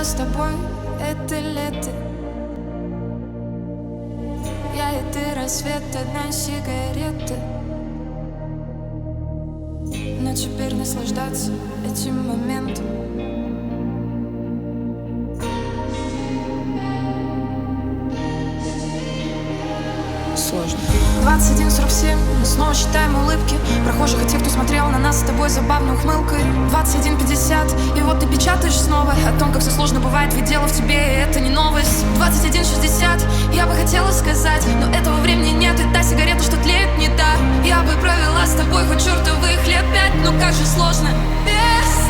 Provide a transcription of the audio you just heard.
провела с тобой это лето. Я и ты, рассвет, одна сигарета. Но теперь наслаждаться этим моментом. Сложно. 21:47, мы снова считаем улыбки прохожих и тех, кто смотрел на нас с тобой забавной ухмылкой. 21:50, и вот ты печатаешь снова о том, как все сложно бывает, ведь дело в тебе, и это не новость. 21:60, я бы хотела сказать, но этого времени нет, и та сигарета, что тлеет, не та. Я бы провела с тобой хоть чертовых лет 5, но как же сложно без